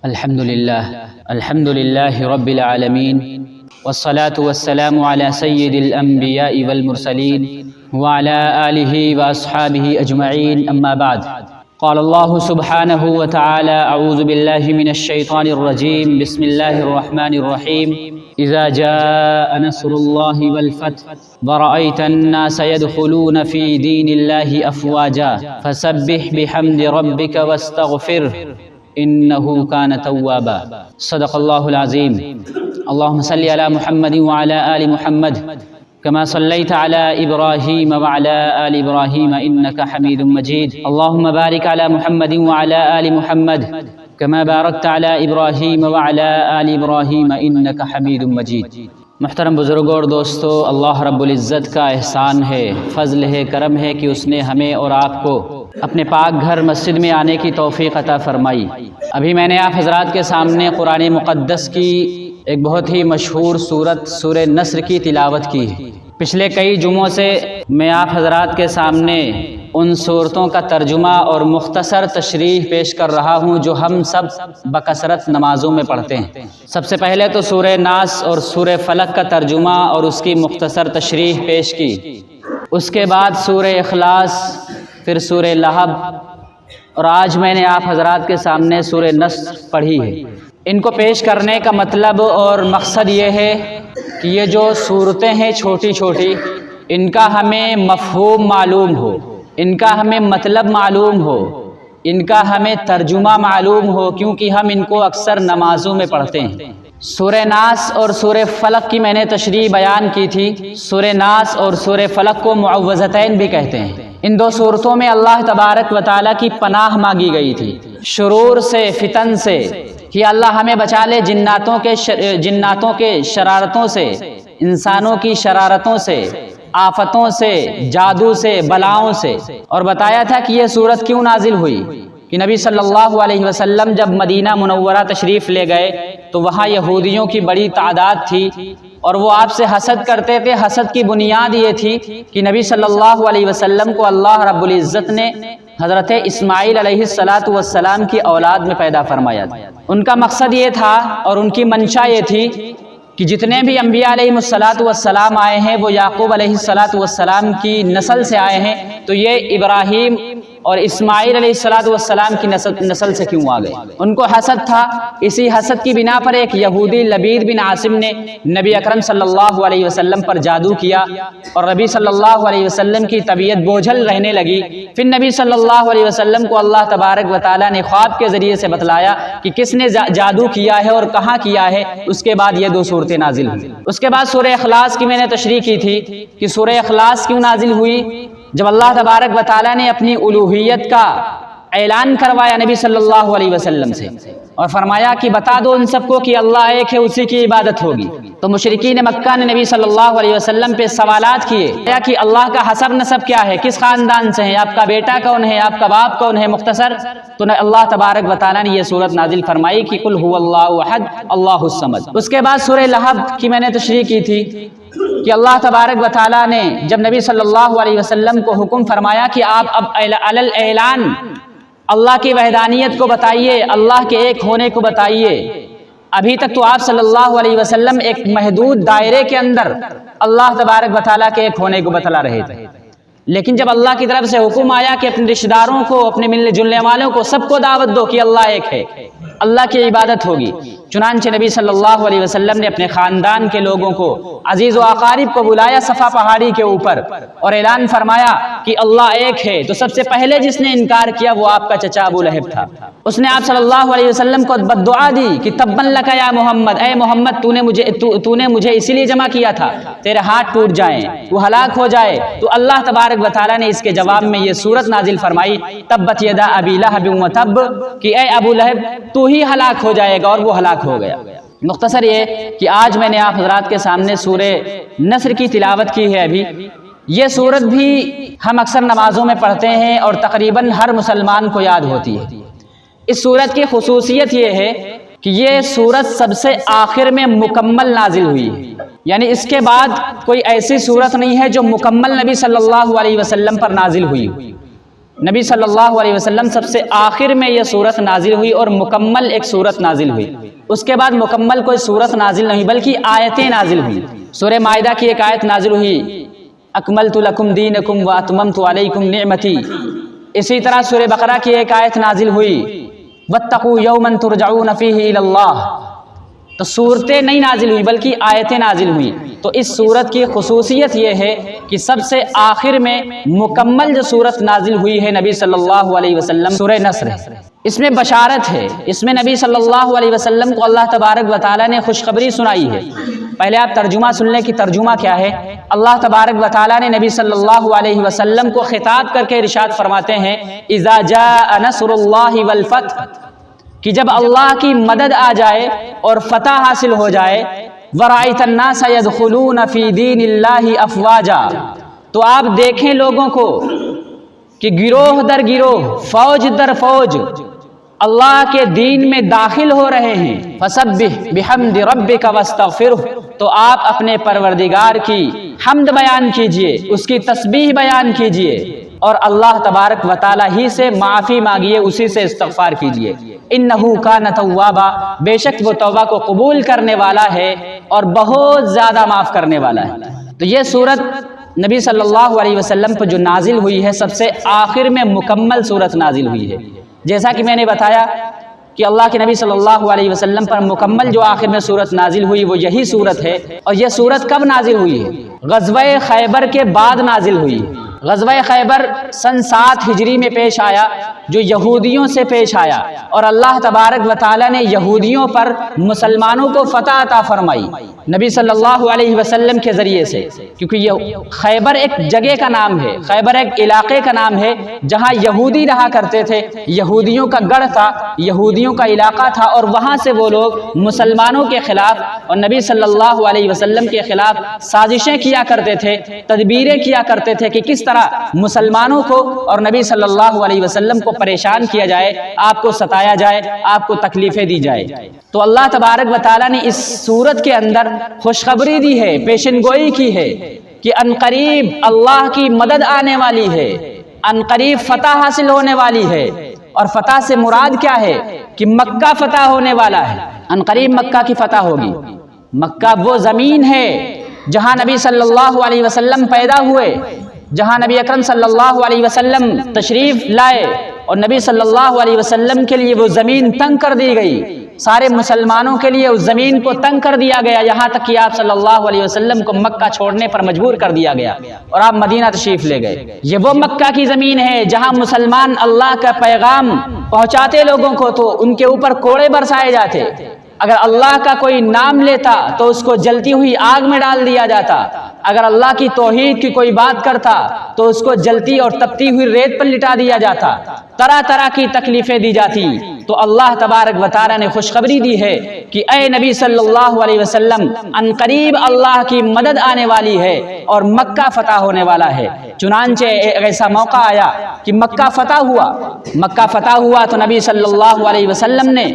الحمد للہ رب العالمین والصلاة والسلام على سید الانبیاء والمرسلین وعلى آلہ واصحابہ اجمعین اما بعد قال اللہ سبحانہ وتعالی اعوذ باللہ من الشیطان الرجیم بسم اللہ الرحمن الرحیم اذا جاء نصر اللہ والفتح ورأيت الناس يدخلون في دين الله أفواجا فسبح بحمد ربك واستغفره إنه كان توابا صدق الله العظيم اللهم صل على محمد وعلى آل محمد كما صليت على إبراهيم وعلى آل إبراهيم إنك حميد مجيد اللهم بارك على محمد وعلى آل محمد كما باركت على إبراهيم وعلى آل إبراهيم إنك حميد مجيد محترم بزرگوں اور دوستو، اللہ رب العزت کا احسان ہے، فضل ہے، کرم ہے کہ اس نے ہمیں اور آپ کو اپنے پاک گھر مسجد میں آنے کی توفیق عطا فرمائی۔ ابھی میں نے آپ حضرات کے سامنے قرآن مقدس کی ایک بہت ہی مشہور سورت سورہ نصر کی تلاوت کی ہے۔ پچھلے کئی جمعوں سے میں آپ حضرات کے سامنے ان صورتوں کا ترجمہ اور مختصر تشریح پیش کر رہا ہوں جو ہم سب بکثرت نمازوں میں پڑھتے ہیں۔ سب سے پہلے تو سورہ ناس اور سورہ فلق کا ترجمہ اور اس کی مختصر تشریح پیش کی، اس کے بعد سورہ اخلاص، پھر سورہ لہب، اور آج میں نے آپ حضرات کے سامنے سورہ نصر پڑھی ہے۔ ان کو پیش کرنے کا مطلب اور مقصد یہ ہے کہ یہ جو صورتیں ہیں چھوٹی چھوٹی، ان کا ہمیں مفہوم معلوم ہو، ان کا ہمیں مطلب معلوم ہو، ان کا ہمیں ترجمہ معلوم ہو، کیونکہ ہم ان کو اکثر نمازوں میں پڑھتے ہیں۔ سورہ ناس اور سورہ فلق کی میں نے تشریح بیان کی تھی۔ سورہ ناس اور سورہ فلق کو معوذتین بھی کہتے ہیں۔ ان دو صورتوں میں اللہ تبارک و تعالیٰ کی پناہ مانگی گئی تھی، شرور سے، فتن سے، کہ اللہ ہمیں بچا لے جناتوں کے شرارتوں سے، انسانوں کی شرارتوں سے، آفتوں سے، جادو سے، بلاؤں سے۔ اور بتایا تھا کہ یہ سورت کیوں نازل ہوئی، کہ نبی صلی اللہ علیہ وسلم جب مدینہ منورہ تشریف لے گئے تو وہاں یہودیوں کی بڑی تعداد تھی اور وہ آپ سے حسد کرتے تھے۔ حسد کی بنیاد یہ تھی کہ نبی صلی اللہ علیہ وسلم کو اللہ رب العزت نے حضرت اسماعیل علیہ السلام کی اولاد میں پیدا فرمایا تھا۔ ان کا مقصد یہ تھا اور ان کی منشا یہ تھی کہ جتنے بھی انبیاء علیہ السلام آئے ہیں وہ یعقوب علیہ السلام کی نسل سے آئے ہیں، تو یہ ابراہیم اور اسماعیل علیہ السلام کی نسل سے کیوں آ گئے؟ ان کو حسد تھا۔ اسی حسد کی بنا پر ایک یہودی لبید بن عاصم نے نبی اکرم صلی اللہ علیہ وسلم پر جادو کیا اور نبی صلی اللہ علیہ وسلم کی طبیعت بوجھل رہنے لگی۔ پھر نبی صلی اللہ علیہ وسلم کو اللہ تبارک و تعالیٰ نے خواب کے ذریعے سے بتلایا کہ کس نے جادو کیا ہے اور کہاں کیا ہے۔ اس کے بعد یہ دو صورتیں نازل ہوئی۔ اس کے بعد سورہ اخلاص کی میں نے تشریح کی تھی کہ سورہ اخلاص کیوں نازل ہوئی۔ جب اللہ تبارک و تعالیٰ نے اپنی الوہیت کا اعلان کروایا نبی صلی اللہ علیہ وسلم سے اور فرمایا کہ بتا دو ان سب کو کہ اللہ ایک ہے، اسی کی عبادت ہوگی، تو مشرکین مکہ نے نبی صلی اللہ علیہ وسلم پہ سوالات کیے کہ اللہ کا حسب نسب کیا ہے، کس خاندان سے ہے، آپ کا بیٹا کون ہے، آپ کا باپ کون ہے، مختصر۔ تو اللہ تبارک و تعالیٰ نے یہ سورت نازل فرمائی کہ قل هو اللہ احد اللہ الصمد۔ اس کے بعد سورہ لہب کی میں نے تشریح کی تھی کہ اللہ تبارک و تعالیٰ نے جب نبی صلی اللہ علیہ وسلم کو حکم فرمایا کہ آپ اب علی اعلان اللہ کی وحدانیت کو بتائیے، اللہ کے ایک ہونے کو بتائیے۔ ابھی تک تو آپ صلی اللہ علیہ وسلم ایک محدود دائرے کے اندر اللہ تبارک و تعالیٰ کے ایک ہونے کو بتلا رہے تھے، لیکن جب اللہ کی طرف سے حکم آیا کہ اپنے رشتہ داروں کو، اپنے ملنے جلنے والوں کو، سب کو دعوت دو کہ اللہ ایک ہے، اللہ کی عبادت ہوگی، چنانچہ نبی صلی اللہ علیہ وسلم نے اپنے خاندان کے لوگوں کو، عزیز و اقارب کو بلایا صفا پہاڑی کے اوپر اور اعلان فرمایا کہ اللہ ایک ہے۔ تو سب سے پہلے جس نے انکار کیا وہ آپ کا چچا ابو لہب تھا۔ اس نے آپ صلی اللہ علیہ وسلم کو بد دعا دی کہ تبن لک یا محمد، اے محمد تو نے مجھے اسی لیے جمع کیا تھا، تیرے ہاتھ ٹوٹ جائیں، وہ ہلاک ہو جائے۔ تو اللہ تبارک و تعالیٰ نے اس کے جواب میں یہ سورت نازل فرمائی تبت یدا ابی لہب وتب، کہ اے ابو لہب تو ہی ہلاک ہو جائے گا، اور وہ ہلاک ہو گیا۔ مختصر یہ کہ آج میں نے آپ حضرات کے سامنے سورہ نصر کی تلاوت کی ہے۔ ابھی یہ سورت بھی ہم اکثر نمازوں میں پڑھتے ہیں اور تقریباً ہر مسلمان کو یاد ہوتی ہے۔ اس سورت کی خصوصیت یہ ہے کہ یہ سورت سب سے آخر میں مکمل نازل ہوئی ہے، یعنی اس کے بعد کوئی ایسی سورت نہیں ہے جو مکمل نبی صلی اللہ علیہ وسلم پر نازل ہوئی۔ نبی صلی اللہ علیہ وسلم سب سے آخر میں یہ سورت نازل ہوئی اور مکمل ایک سورت نازل ہوئی. اس کے بعد مکمل کوئی سورت نازل نہیں بلکہ آیتیں نازل ہوئی. سورہ مائدہ کی ایک آیت نازل ہوئی اکملت لکم دینکم واتممت علیکم نعمتی. اسی طرح سورہ بقرہ کی ایک آیت نازل ہوئی واتقوا یوما ترجعون فیہ الی اللہ. تو صورتیں نہیں نازل ہوئی بلکہ آیتیں نازل ہوئی. تو اس سورت کی خصوصیت یہ ہے کہ سب سے آخر میں مکمل جو سورت نازل ہوئی ہے نبی صلی اللہ علیہ وسلم سورہ نصر ہے. اس میں بشارت ہے، اس میں نبی صلی اللہ علیہ وسلم کو اللہ تبارک و تعالیٰ نے خوشخبری سنائی ہے. پہلے آپ ترجمہ سن لیں کہ ترجمہ کیا ہے. اللہ تبارک و تعالیٰ نے نبی صلی اللہ علیہ وسلم کو خطاب کر کے ارشاد فرماتے ہیں اذا جاء نصر اللہ والفتح، کہ جب اللہ کی مدد آ جائے اور فتح حاصل ہو جائے، وَرَأَيْتَ النَّاسَ يَدْخُلُونَ فِي دِينِ اللَّهِ أَفْوَاجًا، تو آپ دیکھیں لوگوں کو کہ گروہ در گروہ، فوج در فوج اللہ کے دین میں داخل ہو رہے ہیں. فَسَبِّحْ بِحَمْدِ رَبِّكَ وَاسْتَغْفِرْهُ، تو آپ اپنے پروردگار کی حمد بیان کیجئے، اس کی تسبیح بیان کیجئے اور اللہ تبارک و تعالی ہی سے معافی مانگیے، اسی سے استغفار کیجئے. انہو کان توابا، بے شک وہ توبہ کو قبول کرنے والا ہے اور بہت زیادہ معاف کرنے والا ہے. تو یہ سورت نبی صلی اللہ علیہ وسلم پر جو نازل ہوئی ہے سب سے آخر میں مکمل سورت نازل ہوئی ہے. جیسا کہ میں نے بتایا کہ اللہ کے نبی صلی اللہ علیہ وسلم پر مکمل جو آخر میں سورت نازل ہوئی وہ یہی سورت ہے. اور یہ سورت کب نازل ہوئی ہے؟ غزوہ خیبر کے بعد نازل ہوئی. غزوہ خیبر سن 7 ہجری میں پیش آیا، جو یہودیوں سے پیش آیا، اور اللہ تبارک و تعالیٰ نے یہودیوں پر مسلمانوں کو فتح عطا فرمائی نبی صلی اللہ علیہ وسلم کے ذریعے سے. کیونکہ یہ خیبر ایک جگہ کا نام ہے، خیبر ایک علاقے کا نام ہے جہاں یہودی رہا کرتے تھے. یہودیوں کا گڑھ تھا، یہودیوں کا علاقہ تھا، اور وہاں سے وہ لوگ مسلمانوں کے خلاف اور نبی صلی اللہ علیہ وسلم کے خلاف سازشیں کیا کرتے تھے، تدبیریں کیا کرتے تھے کہ کس طرح مسلمانوں کو اور نبی صلی اللہ علیہ وسلم کو پریشان کیا جائے، آپ کو ستایا جائے، آپ کو تکلیفیں دی جائے. تو اللہ تبارک و تعالیٰ نے اس سورت کے اندر خوشخبری دی ہے، پیشن گوئی کی ہے کہ عنقریب اللہ کی مدد آنے والی ہے، عنقریب فتح حاصل ہونے والی ہے. اور فتح سے مراد کیا ہے کہ مکہ فتح ہونے والا ہے. عنقریب مکہ کی فتح ہوگی. مکہ وہ زمین ہے جہاں نبی صلی اللہ علیہ وسلم پیدا ہوئے، جہاں نبی اکرم صلی اللہ علیہ وسلم تشریف لائے، اور نبی صلی اللہ علیہ وسلم کے لیے وہ زمین تنگ کر دی گئی. سارے مسلمانوں کے لیے اس زمین کو تنگ کر دیا گیا، یہاں تک کہ آپ صلی اللہ علیہ وسلم کو مکہ چھوڑنے پر مجبور کر دیا گیا اور آپ مدینہ تشریف لے گئے. یہ وہ مکہ کی زمین ہے جہاں مسلمان اللہ کا پیغام پہنچاتے لوگوں کو تو ان کے اوپر کوڑے برسائے جاتے. اگر اللہ کا کوئی نام لیتا تو اس کو جلتی ہوئی آگ میں ڈال دیا جاتا. اگر اللہ کی توحید کی کوئی بات کرتا تو اس کو جلتی اور تپتی ہوئی ریت پر لٹا دیا جاتا. طرح طرح کی تکلیفیں دی جاتی. تو اللہ تبارک و تعالی نے خوشخبری دی ہے کہ اے نبی صلی اللہ علیہ وسلم، عنقریب اللہ کی مدد آنے والی ہے اور مکہ فتح ہونے والا ہے. چنانچہ ایسا موقع آیا کہ مکہ فتح ہوا. مکہ فتح ہوا تو نبی صلی اللہ علیہ وسلم نے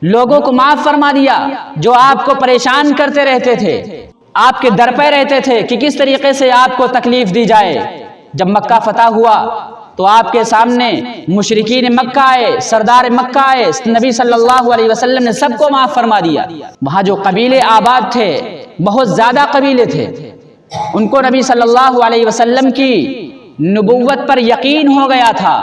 لوگوں کو معاف فرما دیا جو آپ کو پریشان کرتے رہتے تھے، آپ کے در پہ رہتے تھے کہ کس طریقے سے آپ کو تکلیف دی جائے. جب مکہ فتح ہوا تو آپ کے سامنے مشرکین مکہ آئے، سردار مکہ آئے، نبی صلی اللہ علیہ وسلم نے سب کو معاف فرما دیا. وہاں جو قبیلے آباد تھے، بہت زیادہ قبیلے تھے، ان کو نبی صلی اللہ علیہ وسلم کی نبوت پر یقین ہو گیا تھا،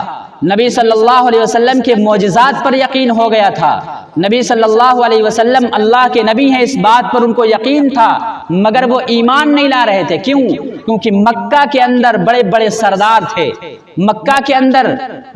نبی صلی اللہ علیہ وسلم کے معجزات پر یقین ہو گیا تھا. نبی صلی اللہ علیہ وسلم اللہ کے نبی ہیں، اس بات پر ان کو یقین تھا، مگر وہ ایمان نہیں لا رہے تھے. کیوں؟ کیونکہ مکہ کے اندر بڑے بڑے سردار تھے، مکہ کے اندر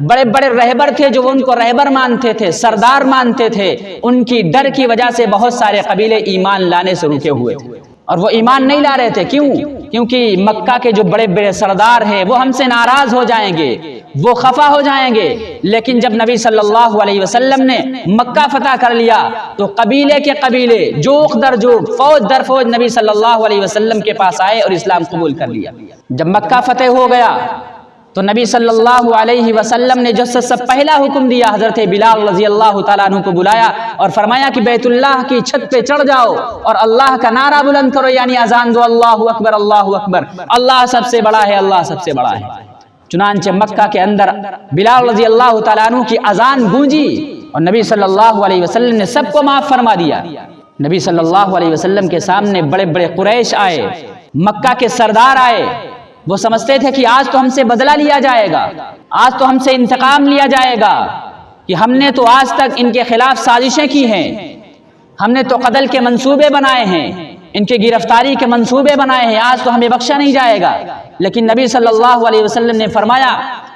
بڑے بڑے رہبر تھے جو ان کو رہبر مانتے تھے، سردار مانتے تھے. ان کی ڈر کی وجہ سے بہت سارے قبیلے ایمان لانے سے رکے ہوئے تھے اور وہ ایمان نہیں لا رہے تھے. کیوں؟ کیونکہ مکہ کے جو بڑے بڑے سردار ہیں وہ ہم سے ناراض ہو جائیں گے، وہ خفا ہو جائیں گے. لیکن جب نبی صلی اللہ علیہ وسلم نے مکہ فتح کر لیا تو قبیلے کے قبیلے، جوق در جوق، فوج در فوج نبی صلی اللہ علیہ وسلم کے پاس آئے اور اسلام قبول کر لیا. جب مکہ فتح ہو گیا تو نبی صلی اللہ علیہ وسلم نے جو سب پہلا حکم دیا، حضرت بلال رضی اللہ تعالیٰ عنہ کو بلایا اور فرمایا کہ بیت اللہ کی چھت پہ چڑھ جاؤ اور اللہ کا نعرہ بلند کرو، یعنی اذان دو، اللہ اکبر اللہ اکبر، اللہ سب سے بڑا ہے، اللہ سب سے بڑا ہے. چنانچہ مکہ کے اندر بلال رضی اللہ تعالیٰ عنہ کی اذان گونجی اور نبی صلی اللہ علیہ وسلم نے سب کو معاف فرما دیا۔ نبی صلی اللہ علیہ وسلم کے سامنے بڑے بڑے قریش آئے، مکہ کے سردار آئے، وہ سمجھتے تھے کہ آج تو ہم سے بدلہ لیا جائے گا، آج تو ہم سے انتقام لیا جائے گا، کہ ہم نے تو آج تک ان کے خلاف سازشیں کی ہیں، ہم نے تو قتل کے منصوبے بنائے ہیں، ان کی گرفتاری کے منصوبے بنائے ہیں، آج تو ہمیں بخشا نہیں جائے گا۔ لیکن نبی صلی اللہ علیہ وسلم نے فرمایا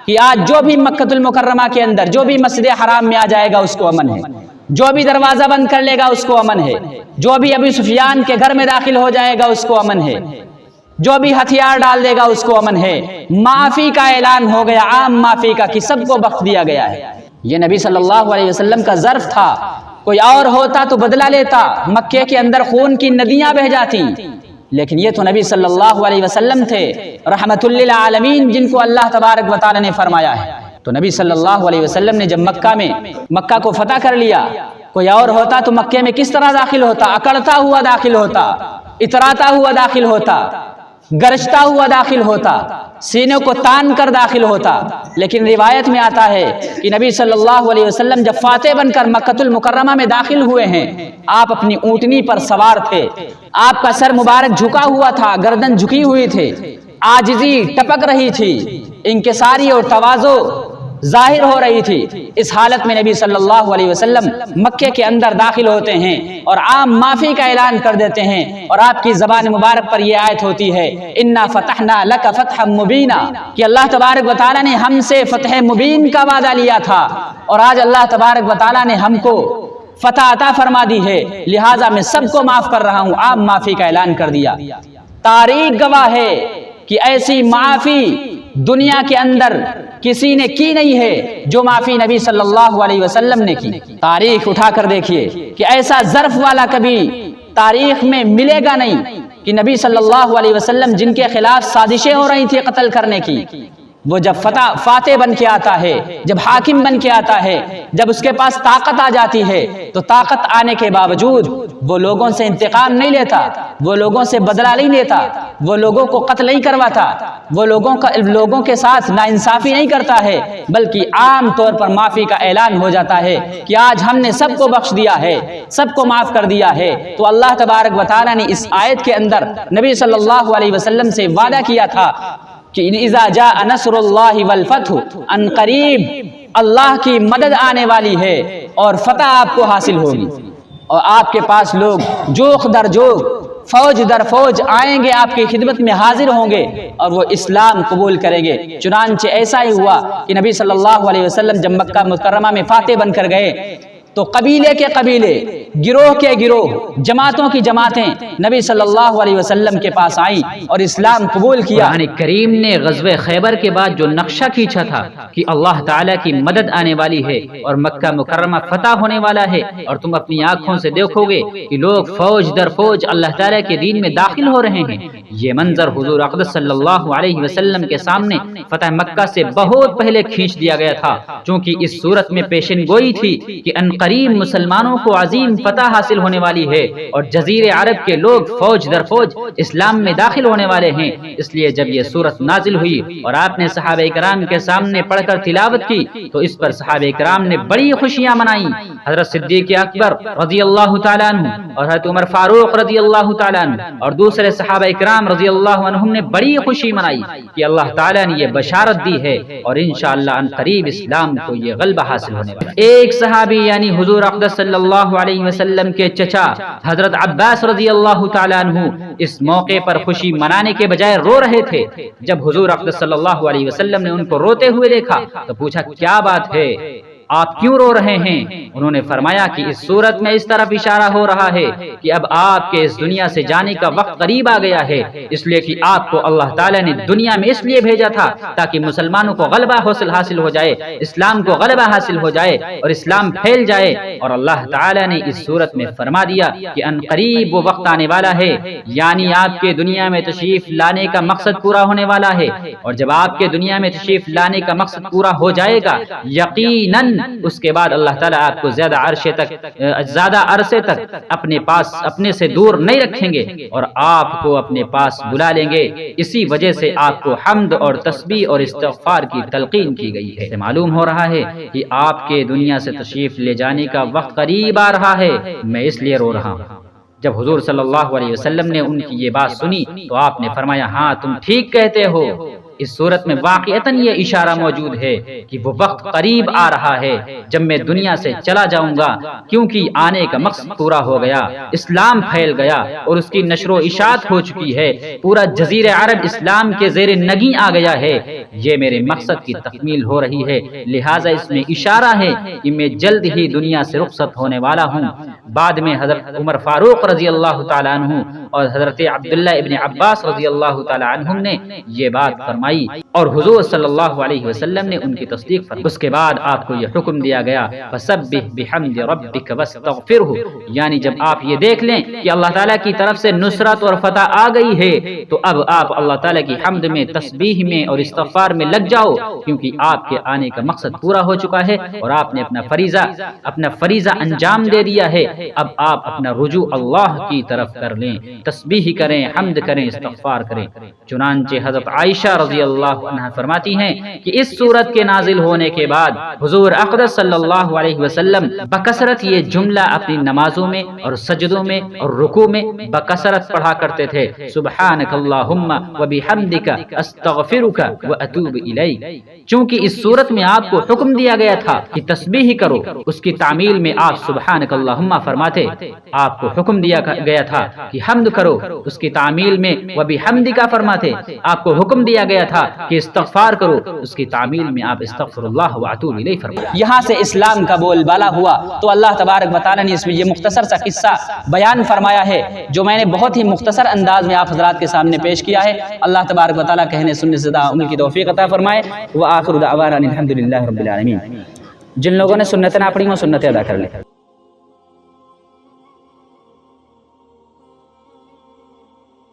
کہ آج جو بھی مکہ المکرمہ کے اندر، جو بھی مسجد حرام میں آ جائے گا اس کو امن ہے، جو بھی دروازہ بند کر لے گا اس کو امن ہے، جو بھی ابو سفیان کے گھر میں داخل ہو جائے گا اس کو امن ہے، جو بھی ہتھیار ڈال دے گا اس کو امن ہے۔ معافی کا اعلان ہو گیا، عام معافی کا، کہ سب کو بخش دیا گیا ہے۔ یہ نبی صلی اللہ علیہ وسلم کا ظرف تھا، کوئی اور ہوتا تو بدلہ لیتا، مکے کے اندر خون کی ندیاں بہہ جاتی، لیکن یہ تو نبی صلی اللہ علیہ وسلم تھے رحمت للعالمین، جن کو اللہ تبارک و تعالی نے فرمایا ہے۔ تو نبی صلی اللہ علیہ وسلم نے جب مکہ کو فتح کر لیا، کوئی اور ہوتا تو مکے میں کس طرح داخل ہوتا؟ اکڑتا ہوا داخل ہوتا، اتراتا ہوا داخل ہوتا، گرجتا ہوا داخل ہوتا، سینے کو تان کر داخل ہوتا۔ لیکن روایت میں آتا ہے کہ نبی صلی اللہ علیہ وسلم جب فاتح بن کر مکہ المکرمہ میں داخل ہوئے ہیں، آپ اپنی اونٹنی پر سوار تھے، آپ کا سر مبارک جھکا ہوا تھا، گردن جھکی ہوئی تھی، عاجزی ٹپک رہی تھی، انکساری اور تواضع ظاہر ہو رہی تھی۔ اس حالت میں نبی صلی اللہ علیہ وسلم مکے کے اندر داخل ہوتے ہیں اور عام معافی کا اعلان کر دیتے ہیں، اور آپ کی زبان مبارک پر یہ آیت ہوتی ہے انا فتحنا لک فتحا مبینا، کہ اللہ تبارک و تعالیٰ نے ہم سے فتح مبین کا وعدہ لیا تھا، اور آج اللہ تبارک و تعالیٰ نے ہم کو فتح عطا فرما دی ہے، لہٰذا میں سب کو معاف کر رہا ہوں، عام معافی کا اعلان کر دیا۔ تاریخ گواہ ہے کہ ایسی معافی دنیا کے اندر کسی نے کی نہیں ہے جو معافی نبی صلی اللہ علیہ وسلم نے کی۔ تاریخ اٹھا کر دیکھیے کہ ایسا ظرف والا کبھی تاریخ میں ملے گا نہیں کہ نبی صلی اللہ علیہ وسلم جن کے خلاف سازشیں ہو رہی تھی قتل کرنے کی، وہ جب فاتح بن کے آتا ہے، جب حاکم بن کے آتا ہے، جب اس کے پاس طاقت آ جاتی ہے، تو طاقت آنے کے باوجود وہ لوگوں سے انتقام نہیں لیتا، وہ لوگوں سے بدلہ نہیں لیتا، وہ لوگوں کو قتل نہیں کرواتا، وہ لوگوں کے ساتھ ناانصافی نہیں کرتا ہے، بلکہ عام طور پر معافی کا اعلان ہو جاتا ہے کہ آج ہم نے سب کو بخش دیا ہے، سب کو معاف کر دیا ہے۔ تو اللہ تبارک و تعالیٰ نے اس آیت کے اندر نبی صلی اللہ علیہ وسلم سے وعدہ کیا تھا کہ اذا جاء نصر اللہ والفتح، ان قریب اللہ کی مدد آنے والی ہے اور فتح آپ کو حاصل ہوگی، اور آپ کے پاس لوگ جوخ در جوخ، فوج در فوج آئیں گے، آپ کی خدمت میں حاضر ہوں گے اور وہ اسلام قبول کریں گے۔ چنانچہ ایسا ہی ہوا کہ نبی صلی اللہ علیہ وسلم جب مکہ مکرمہ میں فاتح بن کر گئے تو قبیلے کے قبیلے، گروہ کے گروہ، جماعتوں کی جماعتیں نبی صلی اللہ علیہ وسلم کے پاس آئیں اور اسلام قبول کیا۔ قرآن کریم نے غزوہ خیبر کے بعد جو نقشہ کھینچا تھا کہ اللہ تعالیٰ کی مدد آنے والی ہے اور مکہ مکرمہ فتح ہونے والا ہے، اور تم اپنی آنکھوں سے دیکھو گے کہ لوگ فوج در فوج اللہ تعالیٰ کے دین میں داخل ہو رہے ہیں، یہ منظر حضور اقدس صلی اللہ علیہ وسلم کے سامنے فتح مکہ سے بہت پہلے کھینچ دیا گیا تھا، چونکہ اس صورت میں پیشن گوئی تھی کہ ان قریب مسلمانوں کو عظیم فتح حاصل ہونے والی ہے اور جزیرے عرب کے لوگ فوج در فوج اسلام میں داخل ہونے والے ہیں۔ اس لیے جب یہ سورت نازل ہوئی اور آپ نے صحابہ کرام کے سامنے پڑھ کر تلاوت کی تو اس پر صحابہ کرام نے بڑی خوشیاں منائیں۔ حضرت صدیق اکبر رضی اللہ تعالیٰ عنہ اور حضرت عمر فاروق رضی اللہ تعالیٰ عنہ اور دوسرے صحابہ کرام رضی اللہ عنہم نے بڑی خوشی منائی کہ اللہ تعالیٰ نے یہ بشارت دی ہے اور انشاءاللہ ان قریب اسلام کو یہ غلبہ حاصل ہونے والا ہے۔ ایک صحابی یعنی حضور اقدس صلی اللہ علیہ وسلم کے چچا حضرت عباس رضی اللہ تعالیٰ عنہ اس موقع پر خوشی منانے کے بجائے رو رہے تھے۔ جب حضور اقدس صلی اللہ علیہ وسلم نے ان کو روتے ہوئے دیکھا تو پوچھا کیا بات ہے، آپ کیوں رو رہے ہیں؟ انہوں نے فرمایا کہ اس صورت میں اس طرف اشارہ ہو رہا ہے کہ اب آپ کے اس دنیا سے جانے کا وقت قریب آ گیا ہے، اس لیے کہ آپ کو اللہ تعالیٰ نے دنیا میں اس لیے بھیجا تھا تاکہ مسلمانوں کو غلبہ حاصل ہو جائے، اسلام کو غلبہ حاصل ہو جائے اور اسلام پھیل جائے۔ اور اللہ تعالیٰ نے اس صورت میں فرما دیا کہ ان قریب وہ وقت آنے والا ہے، یعنی آپ کے دنیا میں تشریف لانے کا مقصد پورا ہونے والا ہے، اور جب آپ کے دنیا میں تشریف لانے کا مقصد پورا ہو جائے گا یقیناً اس کے بعد اللہ تعالیٰ آپ کو زیادہ عرصے تک اپنے پاس اپنے سے دور نہیں رکھیں گے اور آپ کو اپنے پاس بلا لیں گے۔ اسی وجہ سے آپ کو حمد اور تسبیح اور استغفار کی تلقین کی گئی ہے۔ معلوم ہو رہا ہے کہ آپ کے دنیا سے تشریف لے جانے کا وقت قریب آ رہا ہے، میں اس لیے رو رہا ہوں۔ جب حضور صلی اللہ علیہ وسلم نے ان کی یہ بات سنی تو آپ نے فرمایا، ہاں تم ٹھیک کہتے ہو۔ اس صورت میں واقعتاً یہ اشارہ موجود ہے کہ وہ وقت قریب آ رہا ہے جب میں دنیا سے چلا جاؤں گا، کیونکہ آنے کا مقصد پورا ہو گیا، اسلام پھیل گیا اور اس کی نشر و اشاعت ہو چکی ہے، پورا جزیرہ عرب اسلام کے زیر نگیں آ گیا ہے۔ یہ میرے مقصد کی تکمیل ہو رہی ہے، لہٰذا اس میں اشارہ ہے کہ میں جلد ہی دنیا سے رخصت ہونے والا ہوں۔ بعد میں حضرت عمر فاروق رضی اللہ تعالیٰ عنہ اور حضرت عبداللہ ابن عباس رضی اللہ تعالیٰ عنہم نے یہ بات فرمائی اور حضور صلی اللہ علیہ وسلم نے ان کی تصدیق فرمائی۔ اس کے بعد آپ کو یہ حکم دیا گیا، فسبح بحمد ربک واستغفرہ، یعنی جب آپ یہ دیکھ لیں کہ اللہ تعالیٰ کی طرف سے نصرت اور فتح آ گئی ہے تو اب آپ اللہ تعالیٰ کی حمد میں، تسبیح میں اور استغفار میں لگ جاؤ، کیونکہ آپ کے آنے کا مقصد پورا ہو چکا ہے اور آپ نے اپنا فریضہ انجام دے دیا ہے۔ اب آپ اپنا رجوع اللہ کی طرف کر لیں، تسبیح کریں، حمد کریں، استغفار کریں۔ چنانچہ حضرت عائشہ رضی اللہ عنہ فرماتی ہیں کہ اس سورت کے نازل ہونے کے بعد حضور اقدس صلی اللہ علیہ وسلم بکثرت یہ جملہ اپنی نمازوں میں اور سجدوں میں اور رکوع میں بکثرت پڑھا کرتے تھے، سبحانک اللہم وبحمدک استغفرک واتوب الیک۔ چونکہ اس سورت میں آپ کو حکم دیا گیا تھا کہ تسبیح کرو، اس کی تعمیل میں آپ سبحانک اللہم فرماتے، آپ کو حکم دیا گیا تھا کہ حمد کرو، اس کی تعمیل میں وبحمدک فرماتے، آپ کو حکم دیا گیا تھا کہ استغفار کرو، اس کی تعمیل میں آپ استغفر اللہ واتوب الیہ فرماتے۔ یہاں سے اسلام کا بول بالا ہوا تو اللہ تبارک و تعالیٰ نے اس میں یہ مختصر سا قصہ بیان فرمایا ہے جو میں نے بہت ہی مختصر انداز میں آپ حضرات کے سامنے پیش کیا ہے۔ اللہ تبارک و تعالیٰ کہنے سننے سے عمل کی توفیق عطا فرمائے۔ وآخر دعوانا الحمدللہ رب العالمین۔ جن لوگوں نے سنتیں نہ پڑھی وہ سنتیں ادا کر لیں۔